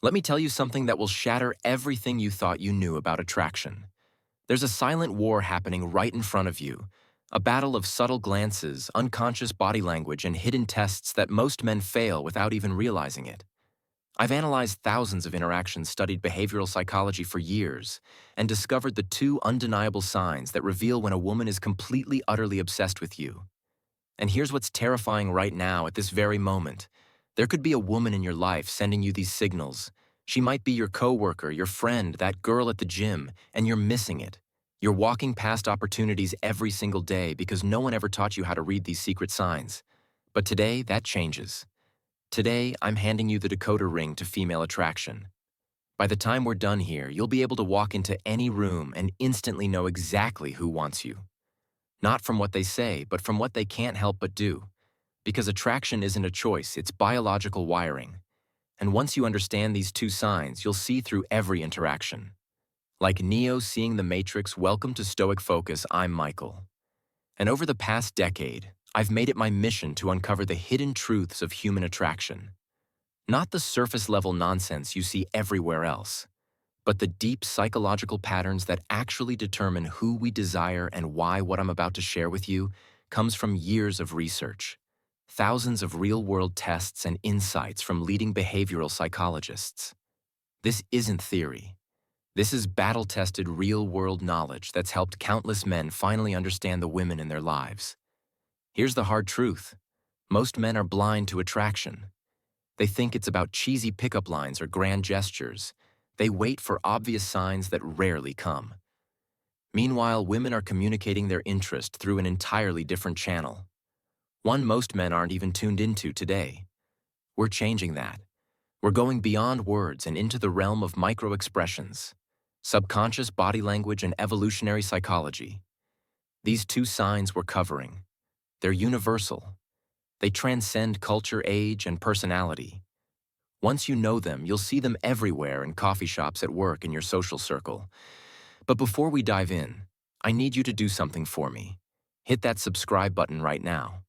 Let me tell you something that will shatter everything you thought you knew about attraction. There's a silent war happening right in front of you, a battle of subtle glances, unconscious body language, and hidden tests that most men fail without even realizing it. I've analyzed thousands of interactions, studied behavioral psychology for years, and discovered the two undeniable signs that reveal when a woman is completely, utterly obsessed with you. And here's what's terrifying right now at this very moment. There could be a woman in your life sending you these signals. She might be your coworker, your friend, that girl at the gym, and you're missing it. You're walking past opportunities every single day because no one ever taught you how to read these secret signs. But today, that changes. Today, I'm handing you the decoder ring to female attraction. By the time we're done here, you'll be able to walk into any room and instantly know exactly who wants you. Not from what they say, but from what they can't help but do. Because attraction isn't a choice, it's biological wiring. And once you understand these two signs, you'll see through every interaction. Like Neo seeing the Matrix, welcome to Stoic Focus, I'm Michael. And over the past decade, I've made it my mission to uncover the hidden truths of human attraction. Not the surface-level nonsense you see everywhere else, but the deep psychological patterns that actually determine who we desire and why. What I'm about to share with you comes from years of research, thousands of real-world tests and insights from leading behavioral psychologists. This isn't theory. This is battle-tested real-world knowledge that's helped countless men finally understand the women in their lives. Here's the hard truth. Most men are blind to attraction. They think it's about cheesy pickup lines or grand gestures. They wait for obvious signs that rarely come. Meanwhile, women are communicating their interest through an entirely different channel. One most men aren't even tuned into today. We're changing that. We're going beyond words and into the realm of micro-expressions, subconscious body language, and evolutionary psychology. These two signs we're covering. They're universal. They transcend culture, age, and personality. Once you know them, you'll see them everywhere in coffee shops, at work, in your social circle. But before we dive in, I need you to do something for me. Hit that subscribe button right now.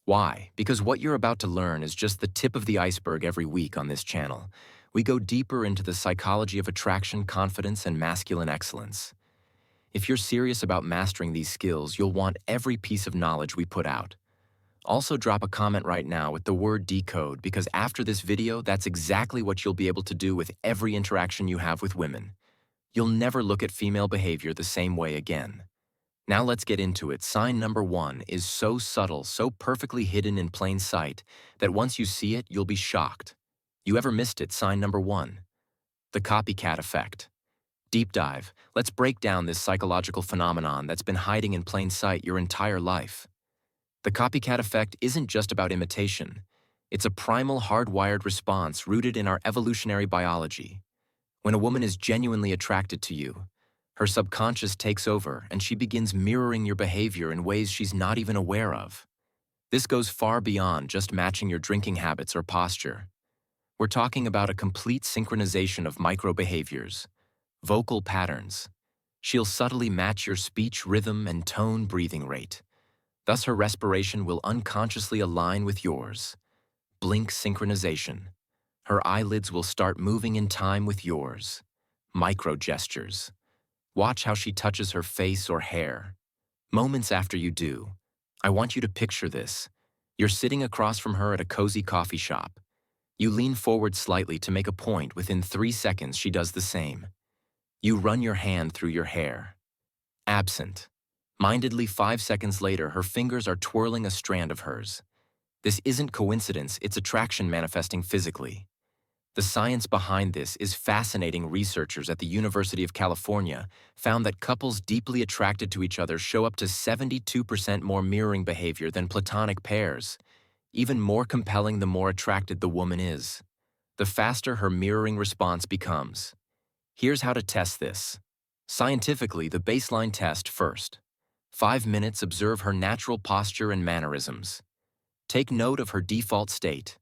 Why? Because what you're about to learn is just the tip of the iceberg. Every week on this channel, we go deeper into the psychology of attraction, confidence, and masculine excellence. If you're serious about mastering these skills, you'll want every piece of knowledge we put out. Also, drop a comment right now with the word decode, because after this video, that's exactly what you'll be able to do with every interaction you have with women. You'll never look at female behavior the same way again. Now let's get into it. Sign number 1 is so subtle, so perfectly hidden in plain sight, that once you see it, you'll be shocked. You ever missed it? Sign number 1. The copycat effect. Deep dive. Let's break down this psychological phenomenon that's been hiding in plain sight your entire life. The copycat effect isn't just about imitation. It's a primal, hardwired response rooted in our evolutionary biology. When a woman is genuinely attracted to you, her subconscious takes over and she begins mirroring your behavior in ways she's not even aware of. This goes far beyond just matching your drinking habits or posture. We're talking about a complete synchronization of micro-behaviors, vocal patterns. She'll subtly match your speech rhythm and tone, breathing rate. Thus, her respiration will unconsciously align with yours. Blink synchronization. Her eyelids will start moving in time with yours. Micro gestures. Watch how she touches her face or hair. Moments after you do, I want you to picture this. You're sitting across from her at a cozy coffee shop. You lean forward slightly to make a point. Within 3 seconds, she does the same. You run your hand through your hair. Absent. Mindedly, 5 seconds later, her fingers are twirling a strand of hers. This isn't coincidence, it's attraction manifesting physically. The science behind this is fascinating. Researchers at the University of California found that couples deeply attracted to each other show up to 72% more mirroring behavior than platonic pairs. Even more compelling, the more attracted the woman is, the faster her mirroring response becomes. Here's how to test this. Scientifically, the baseline test first. 5 minutes, observe her natural posture and mannerisms. Take note of her default state.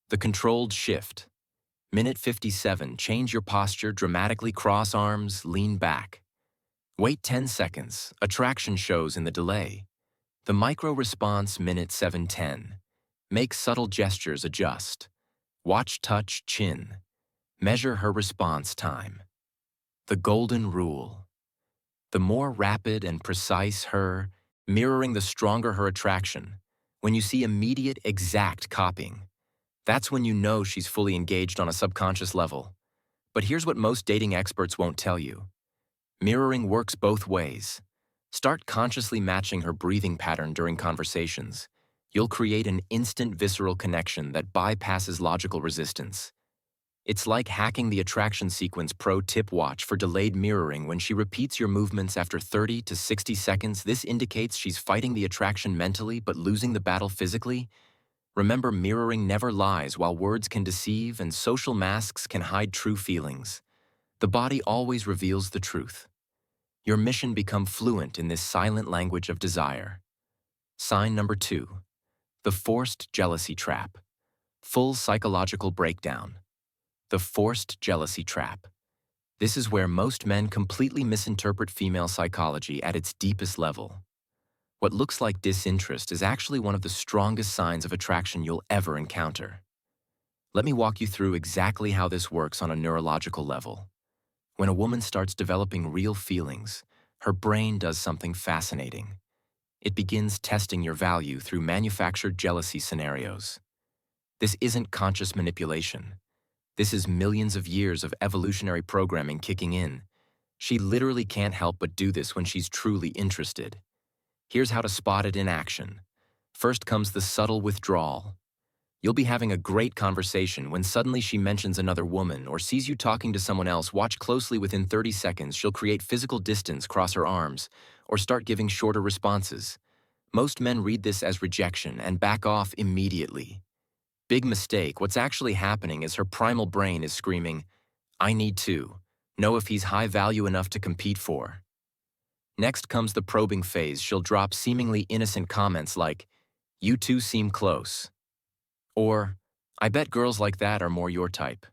The controlled shift. Minute 57, change your posture dramatically, cross arms, lean back. Wait 10 seconds, attraction shows in the delay. The micro response, minute 7:10. Make subtle gestures, adjust. Watch touch, chin. Measure her response time. The golden rule. The more rapid and precise her mirroring, the stronger her attraction. When you see immediate, exact copying, that's when you know she's fully engaged on a subconscious level. But here's what most dating experts won't tell you. Mirroring works both ways. Start consciously matching her breathing pattern during conversations. You'll create an instant visceral connection that bypasses logical resistance. It's like hacking the attraction sequence pro tip. Watch for delayed mirroring. When she repeats your movements after 30 to 60 seconds, this indicates she's fighting the attraction mentally but losing the battle physically. Remember, mirroring never lies. While words can deceive and social masks can hide true feelings, the body always reveals the truth. Your mission: become fluent in this silent language of desire. Sign number 2. The forced jealousy trap. Full psychological breakdown. The forced jealousy trap. This is where most men completely misinterpret female psychology at its deepest level. What looks like disinterest is actually one of the strongest signs of attraction you'll ever encounter. Let me walk you through exactly how this works on a neurological level. When a woman starts developing real feelings, her brain does something fascinating. It begins testing your value through manufactured jealousy scenarios. This isn't conscious manipulation. This is millions of years of evolutionary programming kicking in. She literally can't help but do this when she's truly interested. Here's how to spot it in action. First comes the subtle withdrawal. You'll be having a great conversation when suddenly she mentions another woman or sees you talking to someone else. Watch closely. Within 30 seconds, she'll create physical distance, cross her arms, or start giving shorter responses. Most men read this as rejection and back off immediately. Big mistake. What's actually happening is her primal brain is screaming, "I need to know if he's high value enough to compete for." Next comes the probing phase. She'll drop seemingly innocent comments like, "You two seem close," or, "I bet girls like that are more your type."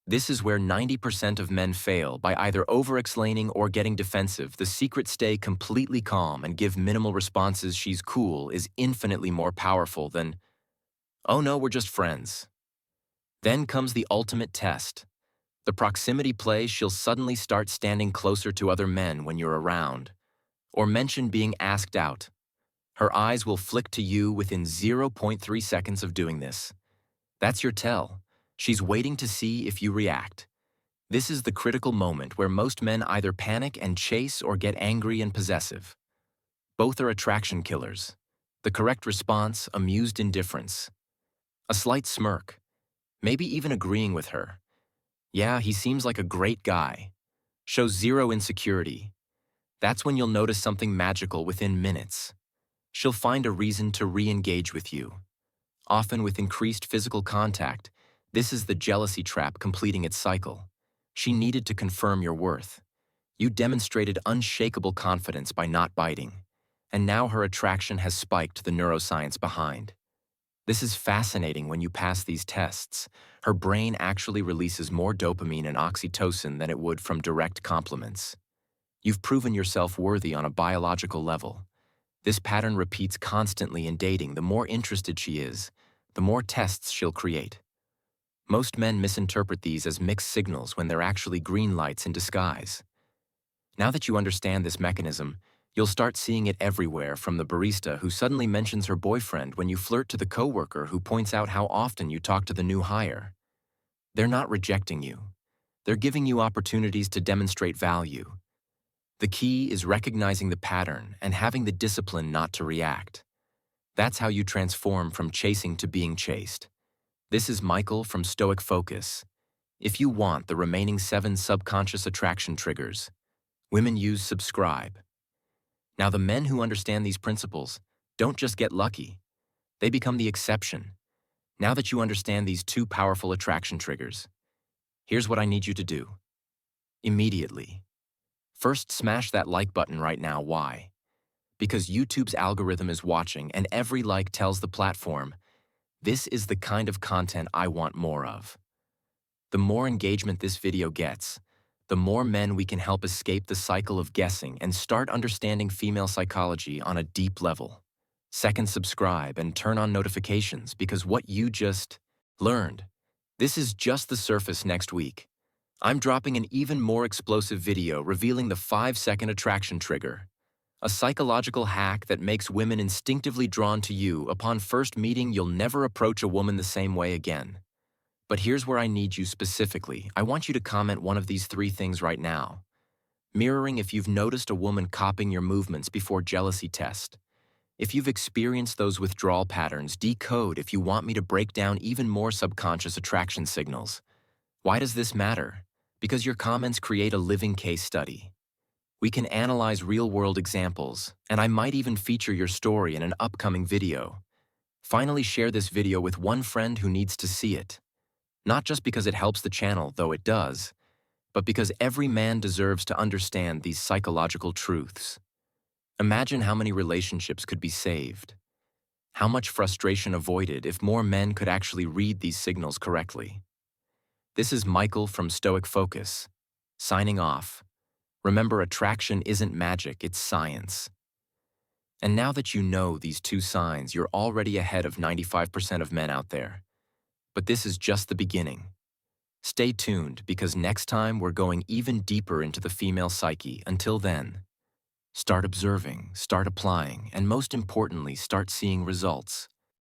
This is where 90% of men fail, by either over-explaining or getting defensive. The secret: stay completely calm and give minimal responses. "She's cool" is infinitely more powerful than, "Oh no, we're just friends." Then comes the ultimate test. The proximity play. She'll suddenly start standing closer to other men when you're around, or mention being asked out. Her eyes will flick to you within 0.3 seconds of doing this. That's your tell. She's waiting to see if you react. This is the critical moment where most men either panic and chase or get angry and possessive. Both are attraction killers. The correct response: amused indifference. A slight smirk. Maybe even agreeing with her. "Yeah, he seems like a great guy." Shows zero insecurity. That's when you'll notice something magical within minutes. She'll find a reason to re-engage with you, often with increased physical contact. This is the jealousy trap completing its cycle. She needed to confirm your worth. You demonstrated unshakable confidence by not biting, and now her attraction has spiked. The neuroscience behind this is fascinating. When you pass these tests, her brain actually releases more dopamine and oxytocin than it would from direct compliments. You've proven yourself worthy on a biological level. This pattern repeats constantly in dating. The more interested she is, the more tests she'll create. Most men misinterpret these as mixed signals when they're actually green lights in disguise. Now that you understand this mechanism, you'll start seeing it everywhere, from the barista who suddenly mentions her boyfriend when you flirt to the coworker who points out how often you talk to the new hire. They're not rejecting you. They're giving you opportunities to demonstrate value. The key is recognizing the pattern and having the discipline not to react. That's how you transform from chasing to being chased. This is Michael from Stoic Focus. If you want the remaining 7 subconscious attraction triggers, women use subscribe. Now, the men who understand these principles don't just get lucky, they become the exception. Now that you understand these 2 powerful attraction triggers, here's what I need you to do. Immediately. First, smash that like button right now. Why? Because YouTube's algorithm is watching, and every like tells the platform, "This is the kind of content I want more of." The more engagement this video gets, the more men we can help escape the cycle of guessing and start understanding female psychology on a deep level. Second, subscribe and turn on notifications, because what you just learned This is just the surface next week. I'm dropping an even more explosive video revealing the 5-second attraction trigger, a psychological hack that makes women instinctively drawn to you. Upon first meeting, you'll never approach a woman the same way again. But here's where I need you specifically. I want you to comment one of these 3 things right now. Mirroring if you've noticed a woman copying your movements before jealousy test. If you've experienced those withdrawal patterns, decode if you want me to break down even more subconscious attraction signals. Why does this matter? Because your comments create a living case study. We can analyze real-world examples, and I might even feature your story in an upcoming video. Finally, share this video with one friend who needs to see it. Not just because it helps the channel, though it does, but because every man deserves to understand these psychological truths. Imagine how many relationships could be saved. How much frustration avoided if more men could actually read these signals correctly. This is Michael from Stoic Focus, signing off. Remember, attraction isn't magic, it's science. And now that you know these 2 signs, you're already ahead of 95% of men out there. But this is just the beginning. Stay tuned, because next time we're going even deeper into the female psyche. Until then, start observing, start applying, and most importantly, start seeing results.